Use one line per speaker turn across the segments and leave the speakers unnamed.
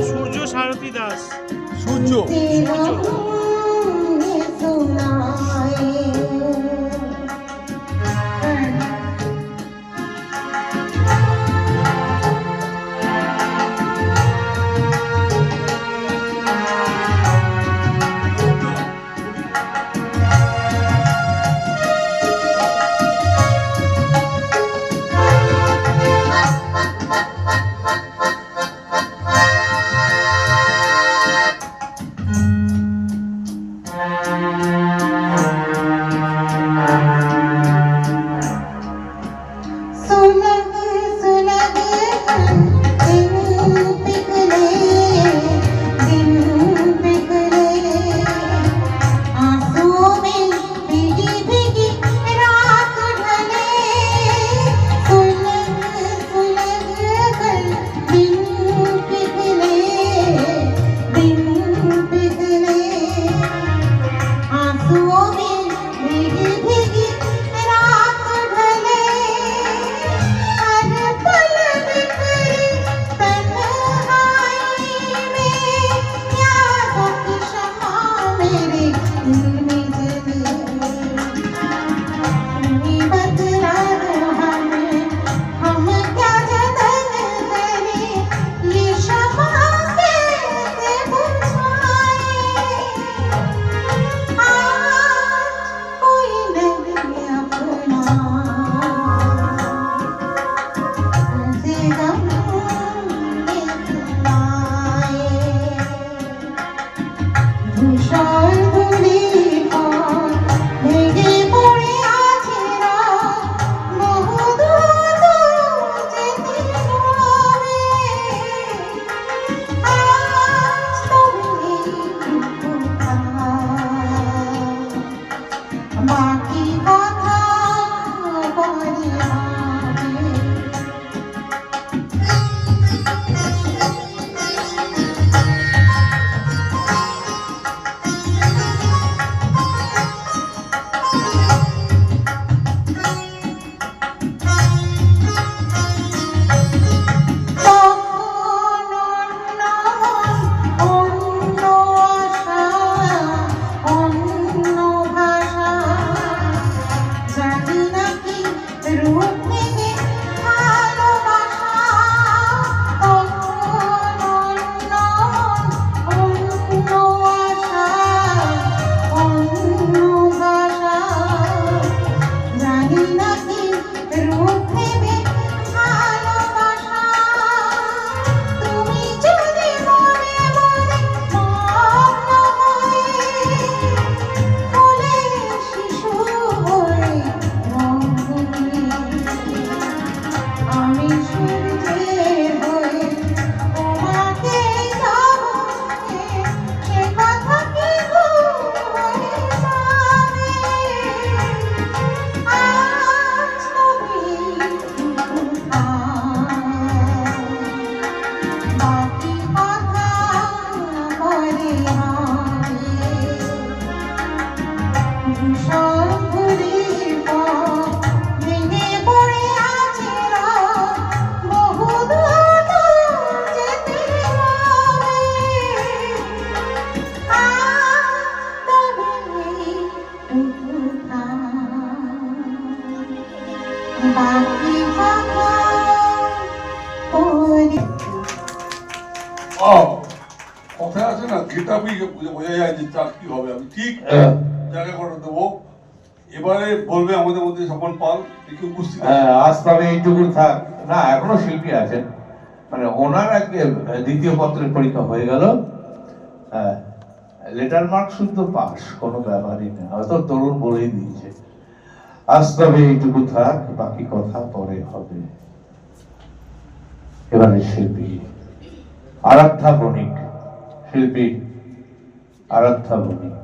সূর্য সারথী দাস।
সূর্য কথায় আছে না, গেটাপি বোঝা যায় যে তার কি হবে। আমি ঠিক জায়গা করে দেবো। এবারে বলবে আমাদের মধ্যে স্বপন পাল একটু উপস্থিত।
আজ তবে এইটুকু থাক না, এখনো শিল্পী আছেন, মানে ওনার আজকে দ্বিতীয় পত্রের পরীক্ষা হয়ে গেল। লেটার মার্ক শুদ্ধ পাস, কোনো ব্যাপারই না, হয়তো তরুণ বলেই দিয়েছে। আজ তবে এইটুকু থাক, বাকি কথা পরে হবে। এবারে শিল্পী আরাধ্যা বণিক, শিল্পী আরাধ্যা বণিক।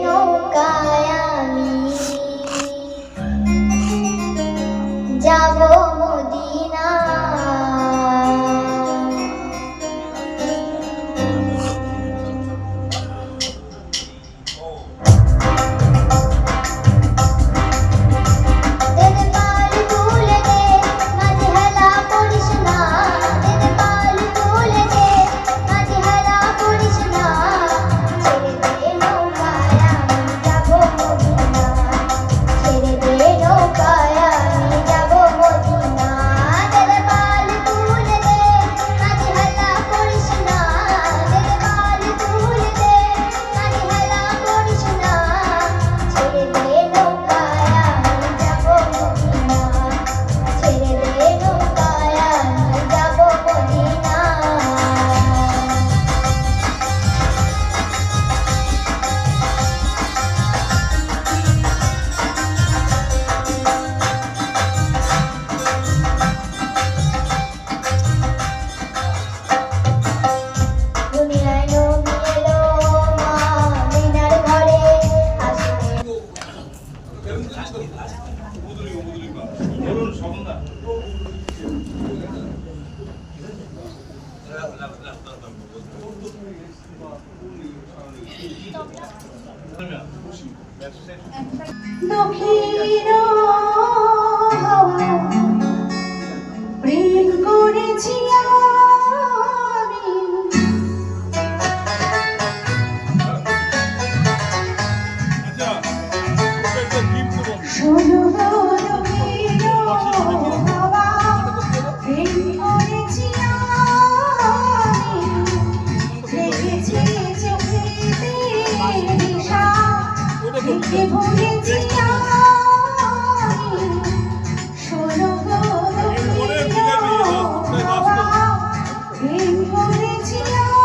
নৌকায় আমি যাব মদিনা।
দক্ষিণ প্রেম করেছি আমি, শোনো গো দক্ষিণ হাওয়া, প্রেম করেছি আমি, দেখেছি চোখেতে নেশা, দেখে ভুলেছি আমি, শোনো গো দক্ষিণ হাওয়া, প্রেম করেছি আমি।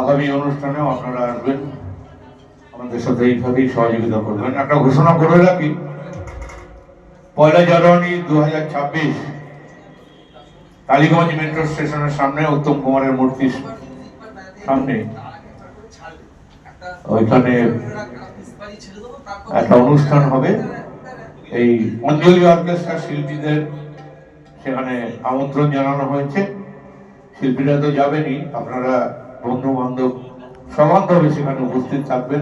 আগামী অনুষ্ঠানেও আপনারা আসবেন, আমাদের সাথে এইভাবেই সহযোগিতা করবেন। একটা ঘোষণা করে রাখি, 1 জানুয়ারি 2026 টালিগঞ্জ মেট্রো স্টেশনের সামনে উত্তম কুমারের মূর্তির সামনে ওইখানে একটা অনুষ্ঠান হবে। এই অঞ্জলি অর্কেস্ট্রা শিল্পীদের সেখানে আমন্ত্রণ জানানো হয়েছে। শিল্পীরা তো যাবেনই, আপনারা বন্ধু বান্ধব সমানভাবে সেখানে উপস্থিত থাকবেন।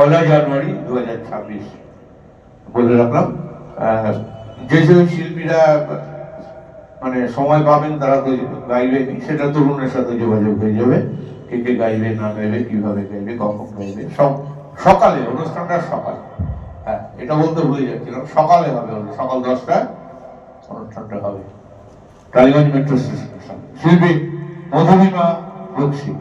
1 জানুয়ারি 2026 বলে রাখলাম। যেসব শিল্পীরা মানে সময় পাবেন তারা তো গাইবেন, সেটা তরুণের সাথে যোগাযোগ হয়ে যাবে, কে কে গাইবে না গাইবে, কিভাবে গাইবে, কখন গাইবে। সব সকালে, অনুষ্ঠানটা সকালে, হ্যাঁ এটা বলতে ভুলে যাচ্ছিলাম, সকালে হবে, সকাল 10টায় অনুষ্ঠানটা হবে টালিগঞ্জ মেট্রো স্টেশনের সামনে। শিল্পী মধুমিমা বক্সি।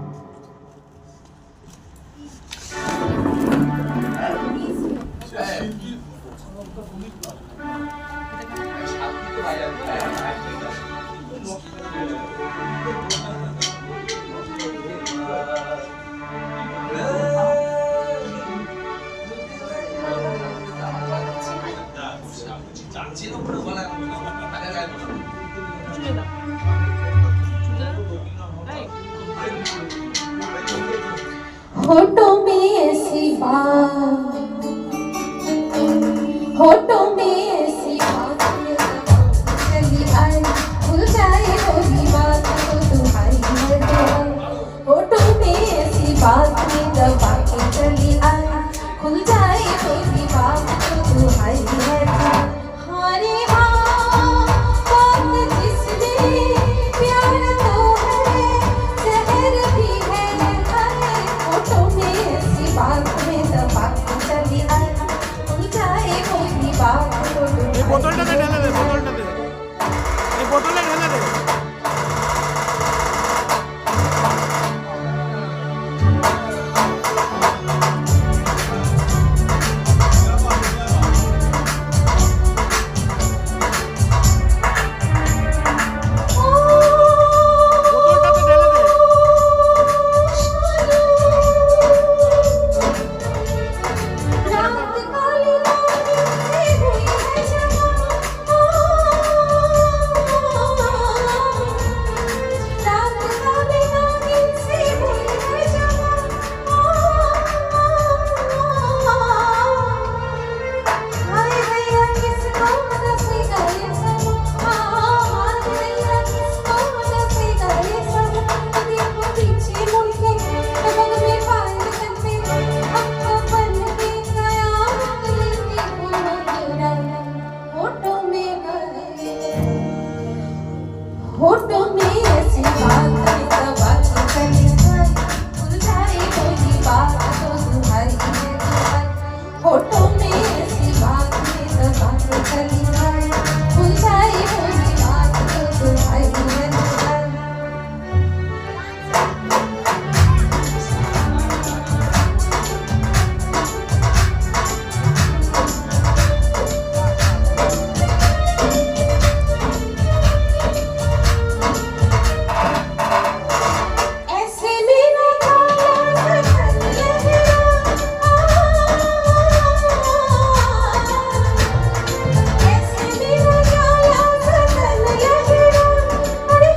होठों में ऐसी बात, होठों में ऐसी बात चली आई, भूल जाए होगी बात तो तुम्हारी है। होठों में ऐसी बात दबा के चली आई, खुल जाए होगी बात तो तुम्हारी है। हारे हाँ बात जिसमें प्यार तो है, जहर भी है। होठों में ऐसी बात में दबा के चली आई, खुल जाए होगी बात तो
এই বোতলটাতে ঢেলে দে, বোতলটাতে, এই বোতলে ঢেলে দে। বোতলটাতে ঢেলে দে।
रात काली रात से हुई है जमा, रात काली रात से हुई है जमा। हाय भैया किसको दसे गए सब, हाय भैया किसको दसे गए सब। देखो पीछे मुड़ के पग में पायल करते, हमको बन के कयामत लेके मुस्कुराया। होठों में होठों में ऐसी बात दबा के चली आई, खुल जाए होगी बात तो तुम्हारी है। होठों में ऐसी बात दबा के चली आई, खुल जाए होगी बात तो तुम्हारी है। ऐसे मेरा काला सपन लहरा, ऐसे मेरा काला सपन लहरा। अरे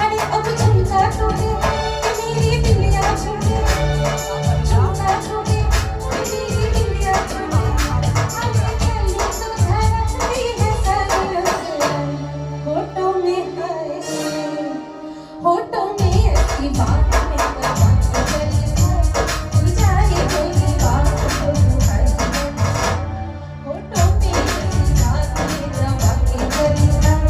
अरे अब झुमका छोड़े मेरी बिल्लियाँ छोड़े, झुमका छोड़े मेरी बिल्लियाँ छोड़े। अरे चली तो धरती है सरस, होठों में है, होठों में ऐसी बात में दबा के चली आई, खुल जाए होगी बात तो तुम्हारी है। होठों में ऐसी बात में दबा के चली आई,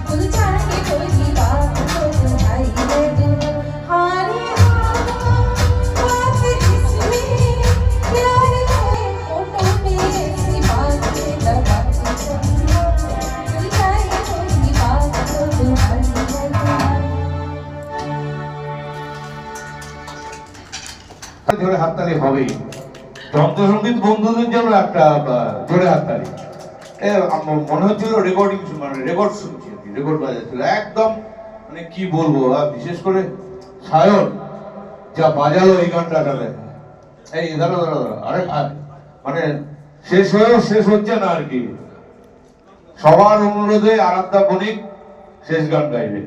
खुल जाए होगी बात तो तुम्हारी है। हारे हाँ बात जिसमें प्यार है, होठों में ऐसी बात में दबा के चली आई, खुल जाए होगी बात तो तुम्हारी है।
জোরে হাততালি হবেই। যন্ত্রসঙ্গীত বন্ধুদের জন্য একটা জোরে হাততালি। মনে হচ্ছিল রেকর্ডিং, মানে রেকর্ড শুনছি। রেকর্ড বাজাচ্ছিল একদম, মানে কি বলবো, আর বিশেষ করে সায়ন যা বাজালো এই গানটাতে, এই দাঁড়া দাঁড়া দাঁড়া, আরে মানে শেষ হয়েও শেষ হচ্ছে না আর কি। সবার অনুরোধে আরাধ্যা বণিক শেষ গান গাইবে।